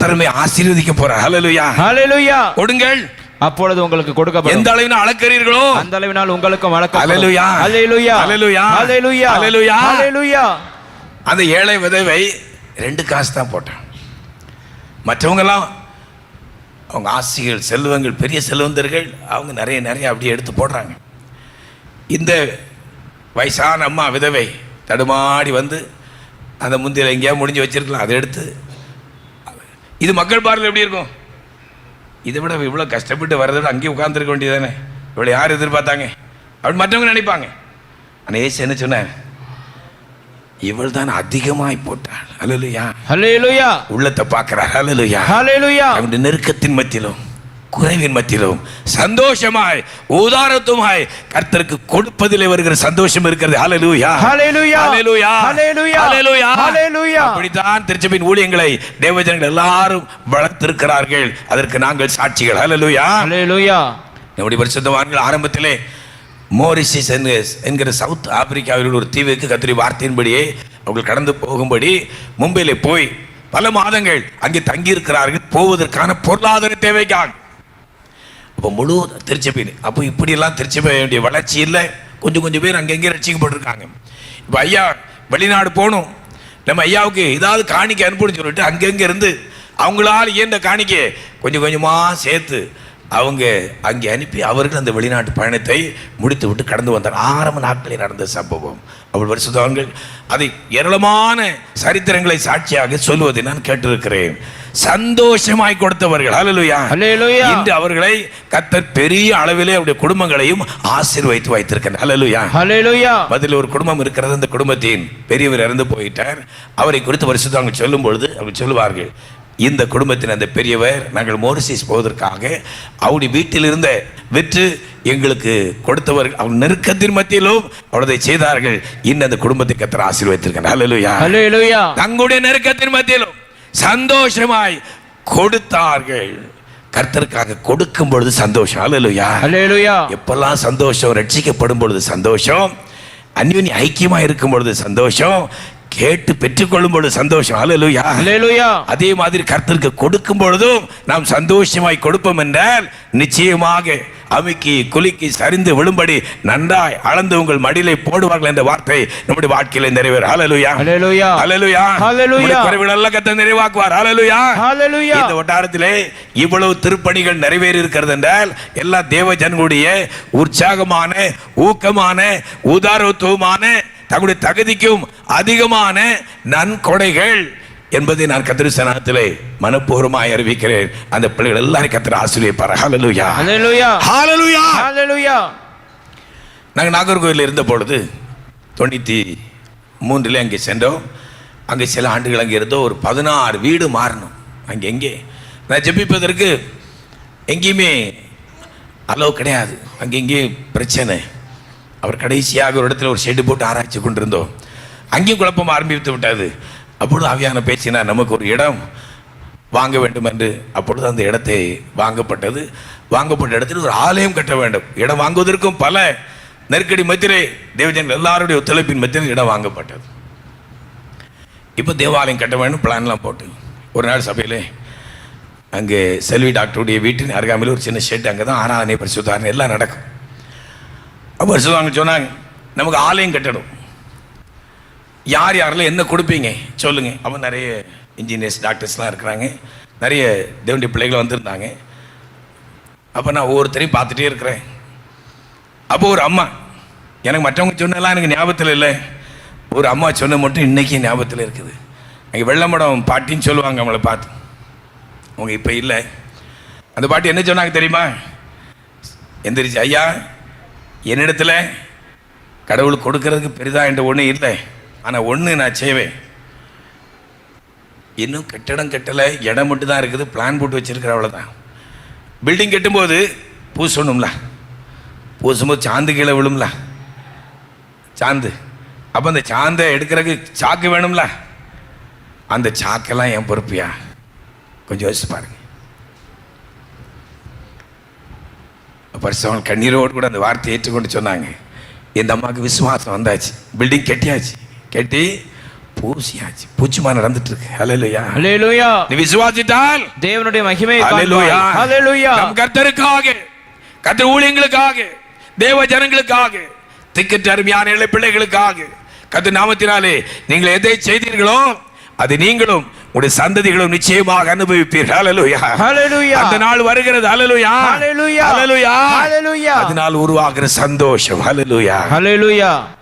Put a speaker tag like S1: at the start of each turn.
S1: கர்த்தர் ஆசீர்வதிக்க போறார். ஹல்லேலூயா,
S2: ஹல்லேலூயா.
S1: கொடுங்கள்,
S2: அப்பொழுது உங்களுக்கு கொடுக்கப்படும்.
S1: எந்த அளவினால் அளக்கிறீர்களோ அந்த
S2: அளவினால் உங்களுக்கு வழங்கப்படும்.
S1: ஹல்லேலூயா,
S2: ஹல்லேலூயா,
S1: ஹல்லேலூயா,
S2: ஹல்லேலூயா,
S1: ஹல்லேலூயா,
S2: ஹல்லேலூயா.
S1: அந்த ஏழை விதவை 2 காசு தான் போட்டான். மற்றவங்க எல்லாம் அவங்க ஆசிகள், செல்வங்கள், பெரிய செல்வந்தர்கள், அவங்க நிறைய நிறைய அப்படியே எடுத்து போடுறாங்க. இந்த வயசான அம்மா விதவை தடுமாடி வந்து அந்த முந்தியில் எங்கேயா முடிஞ்சு வச்சிருக்கலாம், அதை எடுத்து. இது மக்கள் பார்வையில் எப்படி இருக்கும்? இதை விட இவ்வளோ கஷ்டப்பட்டு வர்றதை விட அங்கேயே உட்காந்துருக்க வேண்டியதானே, இவ்வளோ யார் எதிர்பார்த்தாங்க அப்படின்னு மற்றவங்க நினைப்பாங்க. ஆனால் ஏசு என்ன சொன்னார்? இவள் தான் அதிகமாய் போட்டாள். ஹல்லேலூயா, ஹல்லேலூயா. உள்ளத்தை பார்க்கிறார். ஹல்லேலூயா, ஹல்லேலூயா. அவருடைய நெருக்கத்தின் மத்தியிலும் குறைவின் மத்தியிலும் சந்தோஷமாய் உதாரத்துமாய் கர்த்தருக்கு கொடுப்பதிலே வருகிற சந்தோஷம் இருக்கிறது. ஹல்லேலூயா, ஹல்லேலூயா, ஹல்லேலூயா, ஹல்லேலூயா, ஹல்லேலூயா, ஹல்லேலூயா. அப்படித்தான் திருச்சபையின் ஊழியங்களை தேவஜனங்கள் எல்லாரும் வளர்த்திருக்கிறார்கள். அதற்கு நாங்கள் சாட்சிகள். ஹல்லேலூயா, ஹல்லேலூயா. நம்முடைய பரிசுத்தவான்கள் ஆரம்பத்திலே மோரிஷியஸ் என்கிற சவுத் ஆப்பிரிக்காவில் ஒரு தீவுக்கு கர்த்தருடைய வார்த்தையின்படியே அவர்கள் கடந்து போகும்படி மும்பையிலே போய் பல மாதங்கள் அங்கே தங்கியிருக்கிறார்கள், போவதற்கான பொருளாதார தேவைக்காக. அப்போ முழு திருச்சபை, அப்போ இப்படியெல்லாம் திருச்சபையுடைய வளர்ச்சி இல்லை, கொஞ்சம் கொஞ்சம் பேர் அங்கங்கே ரட்சிக்கப்பட்டிருக்காங்க. இப்போ ஐயா வெளிநாடு போகணும், நம்ம ஐயாவுக்கு ஏதாவது காணிக்கை அனுப்புன்னு சொல்லிட்டு அங்கங்கே இருந்து அவங்களால் இயன்ற காணிக்கை கொஞ்சம் கொஞ்சமாக சேர்த்து அவங்க அங்கே அனுப்பி அவர்கள் அந்த வெளிநாட்டு பயணத்தை முடித்து விட்டு கடந்து வந்தார். ஆரம்ப நாட்களில் நடந்த சம்பவம். அவள் பரிசுத்தவான்கள் அதை ஏராளமான சரித்திரங்களை சாட்சியாக சொல்வதை நான் கேட்டிருக்கிறேன். சந்தோஷமாய் கொடுத்தவர்கள். ஹல்லேலூயா, ஹல்லேலூயா. இன்று அவர்களை கர்த்தர் பெரிய அளவிலே அவருடைய குடும்பங்களையும் ஆசீர்வதித்து வைத்திருக்கிறார். ஹல்லேலூயா, ஹல்லேலூயா. பதில் ஒரு குடும்பம் இருக்கிறது, அந்த குடும்பத்தின் பெரியவர் இறந்து போயிட்டார். அவரை குறித்து பரிசுத்தவான்கள் சொல்லும் பொழுது அவர் சொல்லுவார்கள், இந்த குடும்பத்தின் அந்த பெரியவர் நாங்கள் மோரிஷியஸ் போவதற்காக அவருடைய வீட்டில் இருந்த விற்று எங்களுக்கு கொடுத்தவர்கள், அவர் நெருக்கத்தின் மத்தியிலும் அவளதை செய்தார்கள். இன்னும் அந்த குடும்பத்தை கர்த்தர் ஆசீர்வதித்திருக்கிறார். ஹல்லேலூயா, ஹல்லேலூயா. தங்களுடைய நெருக்கத்தின் மத்தியிலும் சந்தோஷமாய் கொடுத்தார்கள். கர்த்தருக்காக கொடுக்கும் பொழுது சந்தோஷம். ஹல்லேலூயா, ஹல்லேலூயா. எப்பெல்லாம் சந்தோஷம், ரட்சிக்கப்படும் பொழுது சந்தோஷம், அந்யோன்ய ஐக்கியமா இருக்கும் பொழுது சந்தோஷம், கேட்டு பெற்றுக்கொள்ளும் பொழுது சந்தோஷம். ஹல்லேலூயா, ஹல்லேலூயா. அதே மாதிரி கர்த்தருக்கு கொடுக்கும் பொழுதும் நாம் சந்தோஷமாய் கொடுப்போம் என்றால் நிச்சயமாக அமுக்கி குலுக்கி சரிந்து விழும்படி நன்றாய் அளந்து உங்கள் மடியிலே போடுவார்கள் என்ற வார்த்தை நம்முடைய வாழ்க்கையில நிறைவேறும். ஹல்லேலூயா, ஹல்லேலூயா, ஹல்லேலூயா, ஹல்லேலூயா. குறைவுகளெல்லாம் கர்த்தர் நிறைவாக்குவார். ஹல்லேலூயா, ஹல்லேலூயா. இந்த வட்டாரத்திலே இவ்வளவு திருப்பணிகள் நிறைவேறி இருக்கிறது என்றால் எல்லா தேவ ஜனங்களுடைய உற்சாகமான, ஊக்கமான, உதாரத்துவமான, தங்களுடைய தகுதிக்கும் அதிகமான நன்கொடைகள் என்பதை நான் கர்த்தருடைய சன்னதியிலே மனப்பூர்வமாய் அறிவிக்கிறேன். அந்த பிள்ளைகள் எல்லாரும் கர்த்தர் ஆசீர்வதிப்பார். ஹல்லேலூயா, ஹல்லேலூயா, ஹல்லேலூயா, ஹல்லேலூயா. நாங்கள் நாகர்கோவிலில் இருந்த பொழுது 93 அங்கே சென்றோம். அங்கே சில ஆண்டுகள் அங்கே இருந்தோம். ஒரு 16 வீடு மாறணும். அங்கே எங்கே நான் ஜெபிப்பதற்கு எங்கேயுமே அலோவ் கிடையாது. அங்கே எங்கே பிரச்சனை. அவர் கடைசியாக ஒரு இடத்துல ஒரு ஷெட்டு போட்டு ஆராய்ச்சி கொண்டிருந்தோம். அங்கேயும் குழப்பம் ஆரம்பித்து விட்டது. அப்பொழுது ஆவியான பேச்சினா நமக்கு ஒரு இடம் வாங்க வேண்டும் என்று. அப்பொழுது அந்த இடத்தை வாங்கப்பட்டது. வாங்கப்பட்ட இடத்தில் ஒரு ஆலயம் கட்ட வேண்டும். இடம் வாங்குவதற்கும் பல நெருக்கடி மத்தியிலே தேவஜனங்கள் எல்லாருடைய ஒத்துழைப்பின் மத்தியில் இடம் வாங்கப்பட்டது. இப்போ தேவாலயம் கட்ட வேண்டும் பிளான்லாம் போட்டு ஒரு நாள் சபையிலே அங்கே செல்வி டாக்டருடைய வீட்டின் அருகாமையில் ஒரு சின்ன ஷெட், அங்கே தான் ஆராதனை பரிசுத்தாரணை எல்லாம் நடக்கும். அப்போ சொல்லுவாங்க, சொன்னாங்க நமக்கு ஆலயம் கட்டணும், யார் யாரெல்லாம் என்ன கொடுப்பீங்க சொல்லுங்க. அப்போ நிறைய இன்ஜினியர்ஸ் டாக்டர்ஸ்லாம் இருக்கிறாங்க, நிறைய தேவனுடைய பிள்ளைகள் வந்திருந்தாங்க. அப்போ நான் ஒவ்வொருத்தரையும் பார்த்துட்டே இருக்கிறேன். அப்போ ஒரு அம்மா, எனக்கு மற்றவங்க சொன்னெல்லாம் எனக்கு ஞாபகத்தில் இல்லை, ஒரு அம்மா சொன்ன மட்டும் இன்றைக்கி ஞாபகத்தில் இருக்குது. அங்கே வெள்ளமடம் பாட்டின்னு சொல்லுவாங்க அவங்கள பார்த்து. அவங்க இப்போ இல்லை. அந்த பாட்டி என்ன சொன்னாங்க தெரியுமா? எந்திரிச்சு, ஐயா என்னிடத்துல கடவுள் கொடுக்கறதுக்கு பெரிதாக என்ற ஒன்று இல்லை, ஆனால் ஒன்று நான் செய்வேன். இன்னும் கட்டடம் கட்டலை, இடம் மட்டும் தான் இருக்குது, பிளான் போட்டு வச்சிருக்கிற அவ்வளோதான். பில்டிங் கட்டும்போது பூசணும்ல, பூசும்போது சாந்து கீழே விழும்ல, சாந்து. அப்போ அந்த சாந்தை எடுக்கிறதுக்கு சாக்கு வேணும்ல, அந்த சாக்கெல்லாம் என் பொறுப்பியா? கொஞ்சம் யோசிச்சு பாருங்க. பரிசுத்தவான் கண்ணீரோடு கூட அந்த வார்த்தையை ஏற்றுக்கொண்டு சொன்னாங்க, இந்த அம்மாவுக்கு விசுவாசம் வந்தாச்சு, பில்டிங் கட்டியாச்சு, கட்டி பூசியாச்சு, பூச்சிமா நடந்துட்டு இருக்கு. ஹல்லேலூயா.
S2: ஹalleluya.
S1: நீ விசுவாசித்தால்
S2: தேவனுடைய மகிமையை
S1: ஹல்லேலூயா.
S2: காண்பாய். ஹalleluya.
S1: நம் கர்த்தருக்காக, கர்த்தர் ஊழியங்களுக்காக, தேவ ஜனங்களுக்காக, திக்கற்ற அருமையான இளை பிள்ளைகளுக்காக கர்த்தர் நாமத்தினாலே நீங்கள் எதை செய்தீர்களோ அது நீங்களும் உங்களுடைய சந்ததிகளும் நிச்சயமாக அனுபவிப்பீர்கள். ஹல்லேலூயா.
S2: ஹalleluya.
S1: அந்த நாள் வருகிறது. ஹல்லேலூயா.
S2: ஹalleluya.
S1: ஹல்லேலூயா.
S2: ஹalleluya.
S1: அதனால் உருவாகிற சந்தோஷம். ஹல்லேலூயா.
S2: ஹalleluya.